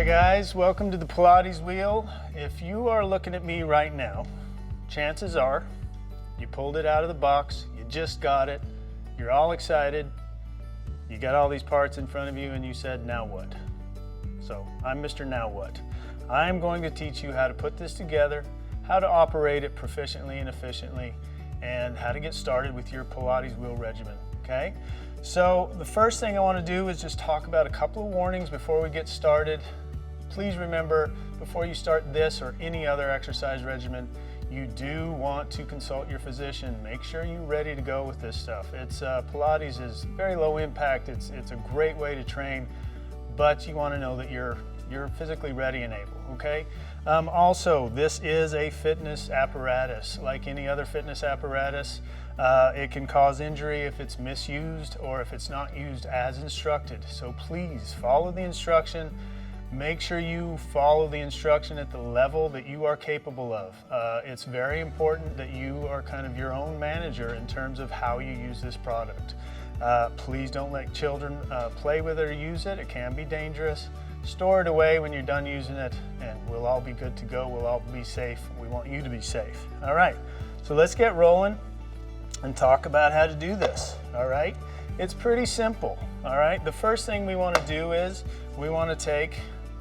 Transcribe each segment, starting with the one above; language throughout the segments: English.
Hi guys, welcome to the Pilates wheel. If you are looking at me right now, chances are you pulled it out of the box, you just got it, you're all excited, you got all these parts in front of you and you said, now what? So I'm Mr. Now What. I'm going to teach you how to put this together, how to operate it proficiently and efficiently, and how to get started with your Pilates wheel regimen, okay? So the first thing I want to do is just talk about a couple of warnings before we get started. Please remember, before you start this or any other exercise regimen, you do want to consult your physician. Make sure you're ready to go with this stuff. Pilates is very low impact. It's a great way to train, but you want to know that you're physically ready and able, okay? Also, this is a fitness apparatus. Like any other fitness apparatus, it can cause injury if it's misused or if it's not used as instructed. So please follow the instruction. Make sure you follow the instruction at the level that you are capable of. It's very important that you are kind of your own manager in terms of how you use this product. Please don't let children play with it or use it. It can be dangerous. Store it away when you're done using it, and we'll all be good to go. We'll all be safe. We want you to be safe. All right, so let's get rolling and talk about how to do this. All right, it's pretty simple. All right, the first thing we want to do is we want to take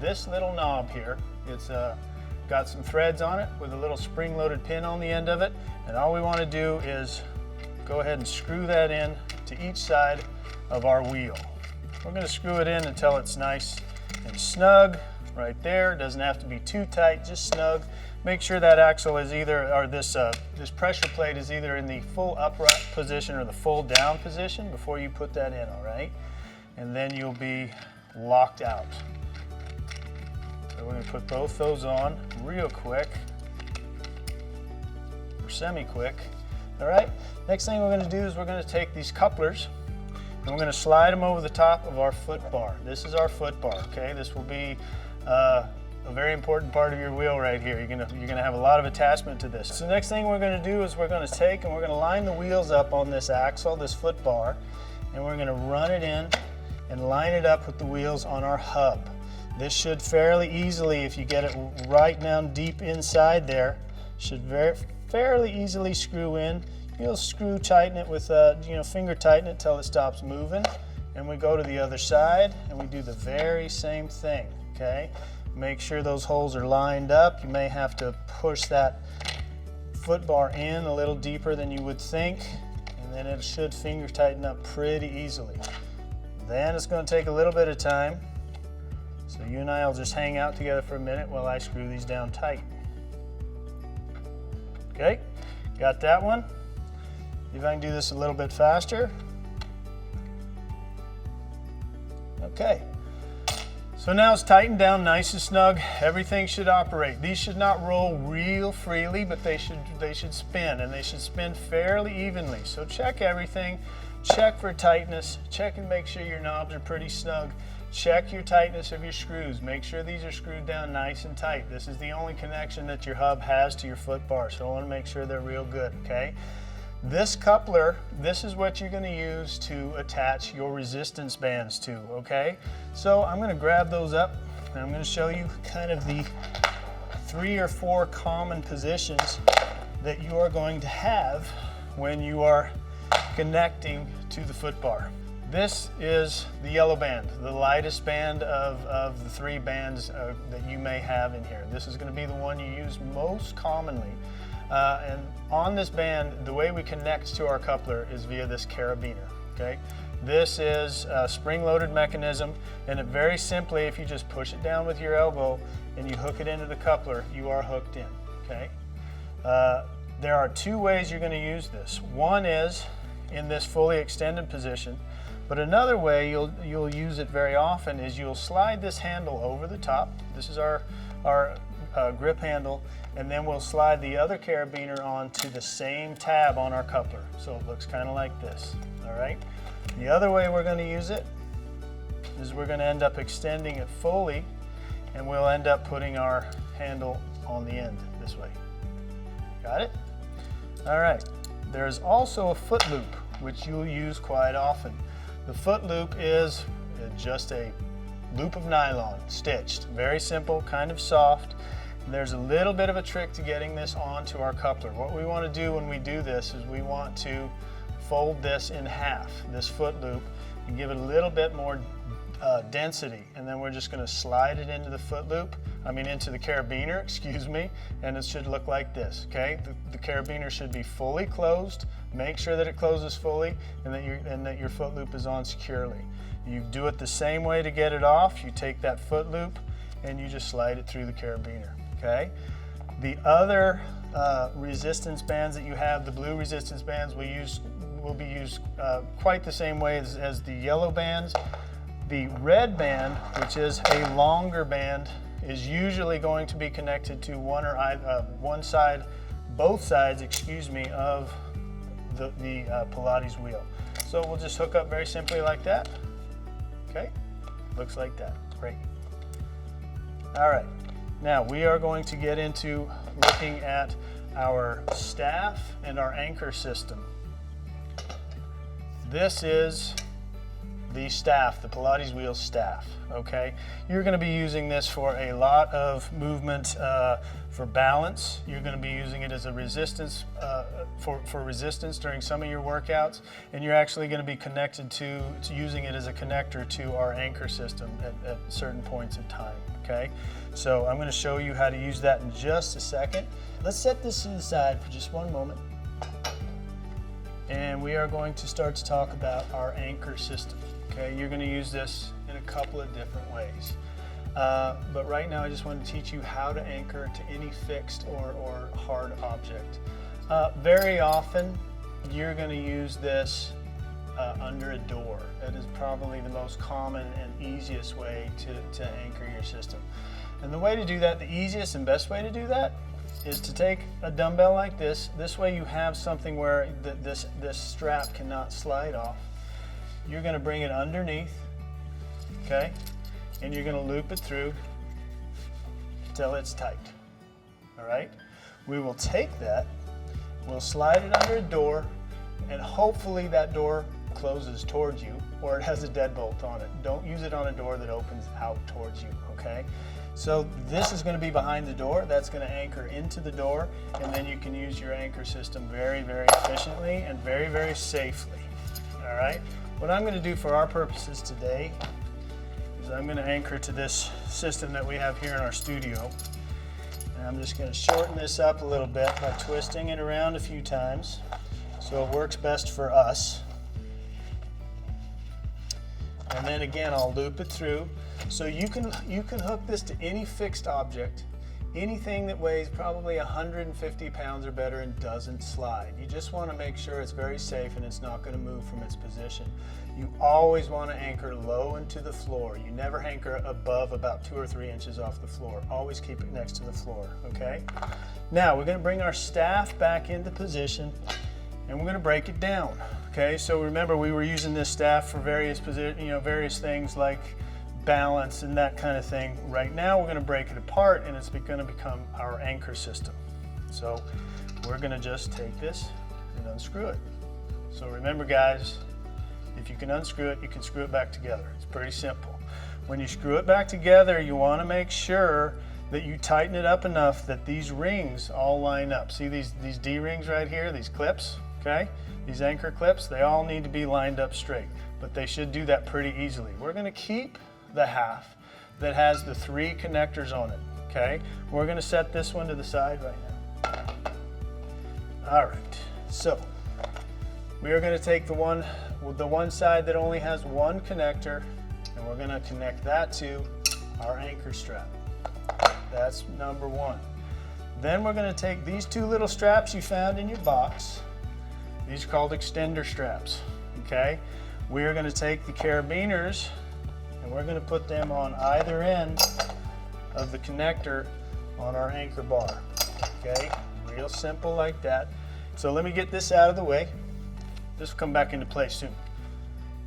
this little knob here. It's got some threads on it with a little spring-loaded pin on the end of it, and all we want to do is go ahead and screw that in to each side of our wheel. We're going to screw it in until it's nice and snug right there. It doesn't have to be too tight, just snug. Make sure that axle is either, or this pressure plate is either in the full upright position or the full down position before you put that in, all right? And then you'll be locked out. So we're going to put both those on real quick, or semi-quick. All right, next thing we're going to do is we're going to take these couplers and we're going to slide them over the top of our foot bar. This is our foot bar, okay? This will be a very important part of your wheel right here. You're gonna have a lot of attachment to this. So next thing we're going to do is we're going to take and we're going to line the wheels up on this axle, this foot bar, and we're going to run it in and line it up with the wheels on our hub. This should fairly easily, if you get it right down deep inside there, should fairly easily screw in. You'll screw tighten it with, finger tighten it till it stops moving. And we go to the other side and we do the very same thing, okay? Make sure those holes are lined up. You may have to push that foot bar in a little deeper than you would think, and then it should finger tighten up pretty easily. Then it's going to take a little bit of time. So you and I will just hang out together for a minute while I screw these down tight. Okay, got that one? See if I can do this a little bit faster. Okay, so now it's tightened down nice and snug. Everything should operate. These should not roll real freely, but they should spin, and they should spin fairly evenly. So check everything, check for tightness, check and make sure your knobs are pretty snug. Check your tightness of your screws. Make sure these are screwed down nice and tight. This is the only connection that your hub has to your foot bar, so I want to make sure they're real good, okay? This coupler, this is what you're going to use to attach your resistance bands to, okay? So I'm going to grab those up and I'm going to show you kind of the 3 or 4 common positions that you are going to have when you are connecting to the foot bar. This is the yellow band, the lightest band of the 3 bands that you may have in here. This is going to be the one you use most commonly. And on this band, the way we connect to our coupler is via this carabiner, okay? This is a spring-loaded mechanism, and it very simply, if you just push it down with your elbow and you hook it into the coupler, you are hooked in, okay? There are 2 ways you're going to use this. One is in this fully extended position, but another way you'll use it very often is you'll slide this handle over the top. This is our grip handle, and then we'll slide the other carabiner onto the same tab on our coupler. So it looks kind of like this, all right? The other way we're going to use it is we're going to end up extending it fully, and we'll end up putting our handle on the end this way. Got it? All right. There's also a foot loop, which you'll use quite often. The foot loop is just a loop of nylon, stitched. Very simple, kind of soft. And there's a little bit of a trick to getting this onto our coupler. What we want to do when we do this is we want to fold this in half, this foot loop, and give it a little bit more density. And then we're just going to slide it into the foot loop, into the carabiner, excuse me, and it should look like this, okay? The carabiner should be fully closed. Make sure that it closes fully and that your foot loop is on securely. You do it the same way to get it off. You take that foot loop and you just slide it through the carabiner, okay? The other resistance bands that you have, the blue resistance bands, will be used quite the same way as the yellow bands. The red band, which is a longer band, is usually going to be connected to both sides, excuse me, of the Pilates wheel. So we'll just hook up very simply like that. Okay, looks like that. Great. All right, now we are going to get into looking at our staff and our anchor system. This is the staff, the Pilates wheel staff, okay? You're gonna be using this for a lot of movement for balance. You're gonna be using it as a resistance, for resistance during some of your workouts, and you're actually gonna be connected to using it as a connector to our anchor system at certain points in time, okay? So I'm gonna show you how to use that in just a second. Let's set this to the side for just one moment. And we are going to start to talk about our anchor system. Okay, you're going to use this in a couple of different ways. But right now I just want to teach you how to anchor to any fixed or hard object. Very often you're going to use this under a door. That is probably the most common and easiest way to anchor your system. And the way to do that, the easiest and best way to do that, is to take a dumbbell like this. This way you have something where this strap cannot slide off. You're going to bring it underneath, okay? And you're going to loop it through until it's tight, all right? We will take that, we'll slide it under a door, and hopefully that door closes towards you or it has a deadbolt on it. Don't use it on a door that opens out towards you, okay? So this is going to be behind the door. That's going to anchor into the door, and then you can use your anchor system very, very efficiently and very, very safely, all right? What I'm going to do for our purposes today is I'm going to anchor to this system that we have here in our studio. And I'm just going to shorten this up a little bit by twisting it around a few times so it works best for us. And then again, I'll loop it through. So you can hook this to any fixed object, anything that weighs probably 150 pounds or better and doesn't slide. You just want to make sure it's very safe and it's not going to move from its position. You always want to anchor low into the floor. You never anchor above about 2 or 3 inches off the floor. Always keep it next to the floor, okay? Now we're going to bring our staff back into position and we're going to break it down, okay? So remember, we were using this staff for various things like balance and that kind of thing. Right now we're going to break it apart and it's going to become our anchor system. So we're going to just take this and unscrew it. So remember guys, if you can unscrew it, you can screw it back together. It's pretty simple. When you screw it back together, you want to make sure that you tighten it up enough that these rings all line up. See these D rings right here, these clips, okay? These anchor clips, they all need to be lined up straight, but they should do that pretty easily. We're going to keep the half that has the 3 connectors on it, okay? We're going to set this one to the side right now. All right, so we are going to take the one side that only has 1 connector, and we're going to connect that to our anchor strap. That's number 1. Then we're going to take these 2 little straps you found in your box. These are called extender straps, okay? We are going to take the carabiners and we're going to put them on either end of the connector on our anchor bar, okay? Real simple like that. So let me get this out of the way. This will come back into place soon.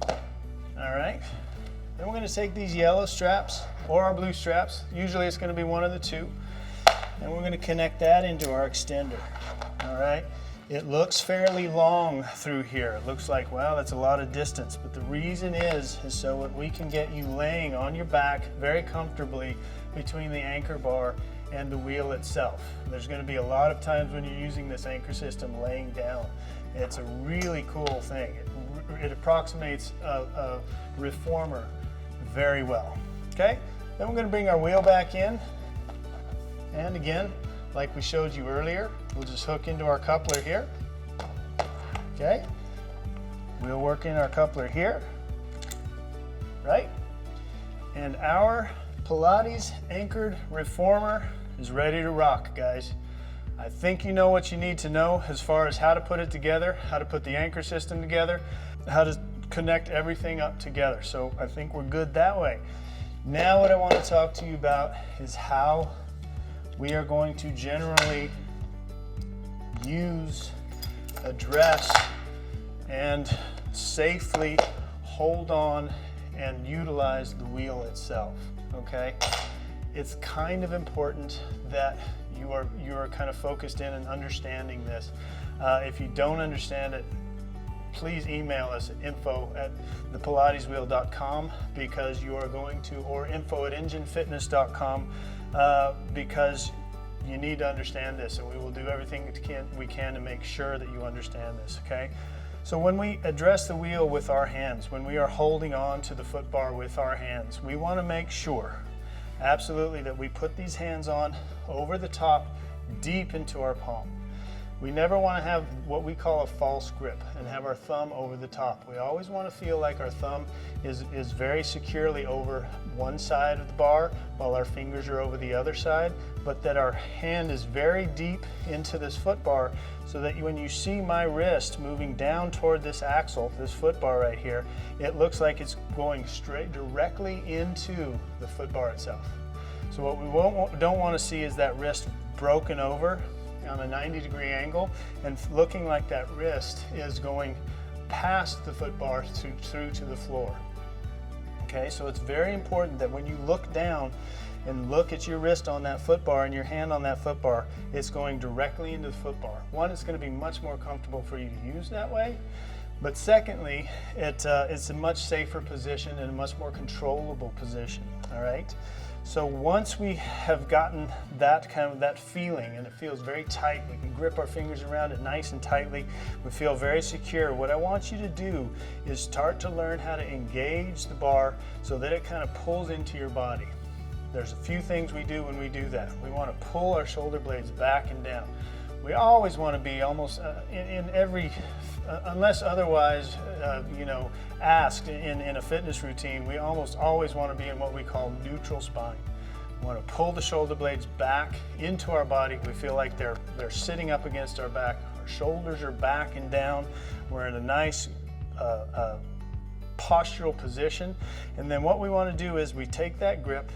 All right. Then we're going to take these yellow straps or our blue straps. Usually it's going to be one of the 2. And we're going to connect that into our extender. All right. It looks fairly long through here. It looks like, wow, that's a lot of distance. But the reason is so that we can get you laying on your back very comfortably between the anchor bar and the wheel itself. There's going to be a lot of times when you're using this anchor system laying down. It's a really cool thing. It approximates a reformer very well. Okay, then we're going to bring our wheel back in. And again, like we showed you earlier, we'll just hook into our coupler here. Okay, we'll work in our coupler here, right? And our Pilates anchored reformer is ready to rock, guys. I think you know what you need to know as far as how to put it together, how to put the anchor system together, how to connect everything up together. So I think we're good that way. Now what I want to talk to you about is how we are going to generally use, address, and safely hold on and utilize the wheel itself, okay? It's kind of important that you are kind of focused in and understanding this. If you don't understand it, please email us at info@thepilateswheel.com because you are going to, or info@enginefitness.com because you need to understand this, and we will do everything we can to make sure that you understand this, okay? So when we address the wheel with our hands, when we are holding on to the foot bar with our hands, we want to make sure, absolutely, that we put these hands on over the top, deep into our palm. We never want to have what we call a false grip and have our thumb over the top. We always want to feel like our thumb is very securely over one side of the bar while our fingers are over the other side, but that our hand is very deep into this foot bar so that when you see my wrist moving down toward this axle, this foot bar right here, it looks like it's going straight directly into the foot bar itself. So what we don't want to see is that wrist broken over on a 90-degree angle and looking like that wrist is going past the foot bar through to the floor. Okay, so it's very important that when you look down and look at your wrist on that foot bar and your hand on that foot bar, it's going directly into the foot bar. One, it's going to be much more comfortable for you to use that way, but secondly, it's a much safer position and a much more controllable position, all right? So once we have gotten that feeling, and it feels very tight, we can grip our fingers around it nice and tightly, we feel very secure. What I want you to do is start to learn how to engage the bar so that it kind of pulls into your body. There's a few things we do when we do that. We want to pull our shoulder blades back and down. We always want to be almost in every, unless otherwise, asked in a fitness routine, we almost always want to be in what we call neutral spine. We want to pull the shoulder blades back into our body. We feel like they're sitting up against our back. Our shoulders are back and down. We're in a nice postural position. And then what we want to do is we take that grip.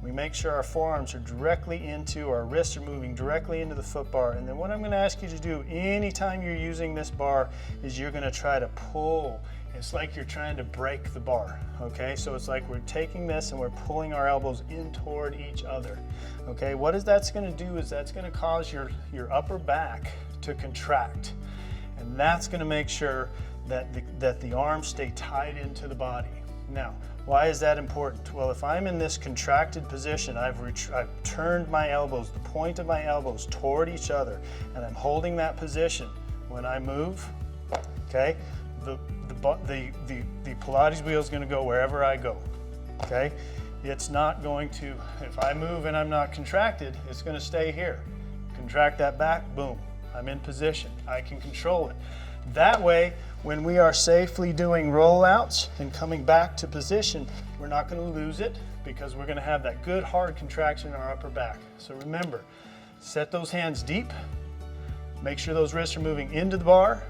We make sure our forearms are directly into, our wrists are moving directly into the foot bar. And then what I'm going to ask you to do anytime you're using this bar is you're going to try to pull. It's like you're trying to break the bar, okay? So it's like we're taking this and we're pulling our elbows in toward each other, okay? What that's going to do is that's going to cause your upper back to contract. And that's going to make sure that the arms stay tied into the body. Now, why is that important? Well, if I'm in this contracted position, I've turned my elbows, the point of my elbows toward each other, and I'm holding that position. When I move, okay, the Pilates wheel is going to go wherever I go, okay? It's not going to, if I move and I'm not contracted, it's going to stay here. Contract that back, boom, I'm in position. I can control it. That way, when we are safely doing rollouts and coming back to position, we're not going to lose it because we're going to have that good hard contraction in our upper back. So remember, set those hands deep, make sure those wrists are moving into the bar,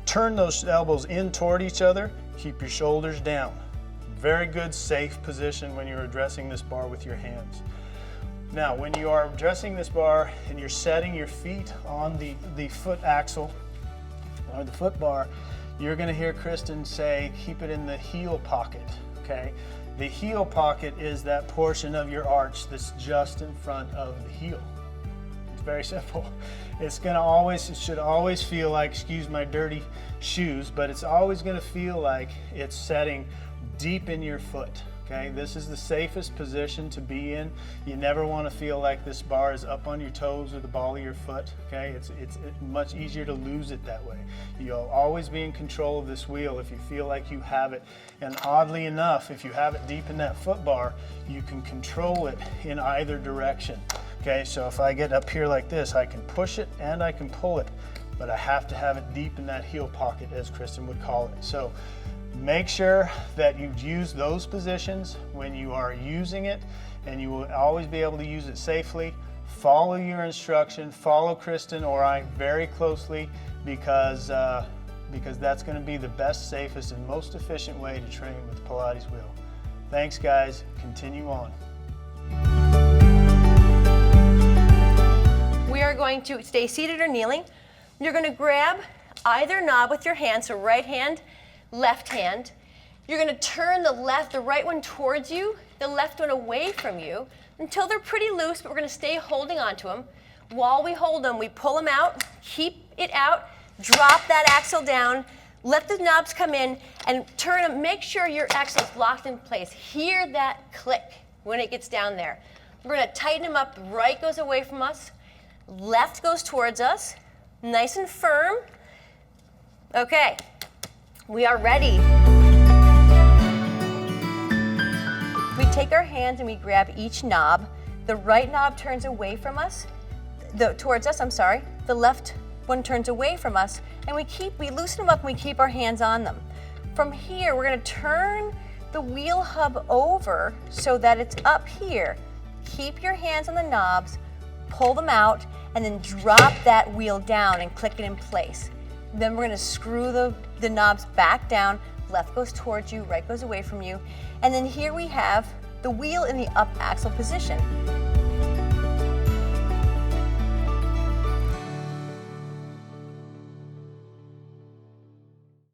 turn those elbows in toward each other, keep your shoulders down. Very good, safe position when you're addressing this bar with your hands. Now, when you are addressing this bar and you're setting your feet on the foot axle, or the foot bar, you're going to hear Kristen say, keep it in the heel pocket, okay? The heel pocket is that portion of your arch that's just in front of the heel. very simple. It should always feel like, excuse my dirty shoes, but it's always gonna feel like it's setting deep in your foot. Okay, this is the safest position to be in. You never want to feel like this bar is up on your toes or the ball of your foot. Okay, it's much easier to lose it that way. You'll always be in control of this wheel if you feel like you have it. And oddly enough, if you have it deep in that foot bar, you can control it in either direction. Okay, so if I get up here like this, I can push it and I can pull it, but I have to have it deep in that heel pocket, as Kristen would call it. So make sure that you use those positions when you are using it, and you will always be able to use it safely. Follow your instruction, follow Kristen or I very closely, because that's going to be the best, safest, and most efficient way to train with the Pilates wheel. Thanks guys, continue on. We are going to stay seated or kneeling. You're going to grab either knob with your hand, so right hand, left hand. You're going to turn the right one towards you, the left one away from you, until they're pretty loose, but we're going to stay holding onto them. While we hold them, we pull them out, keep it out, drop that axle down, let the knobs come in, and turn them. Make sure your axle is locked in place. Hear that click when it gets down there. We're going to tighten them up. Right goes away from us, left goes towards us, nice and firm. Okay. We are ready. We take our hands and we grab each knob. The right knob turns away from us, towards us, I'm sorry. The left one turns away from us, and we loosen them up and we keep our hands on them. From here, we're gonna turn the wheel hub over so that it's up here. Keep your hands on the knobs, pull them out, and then drop that wheel down and click it in place. Then we're going to screw the knobs back down. Left goes towards you, right goes away from you. And then here we have the wheel in the up axle position.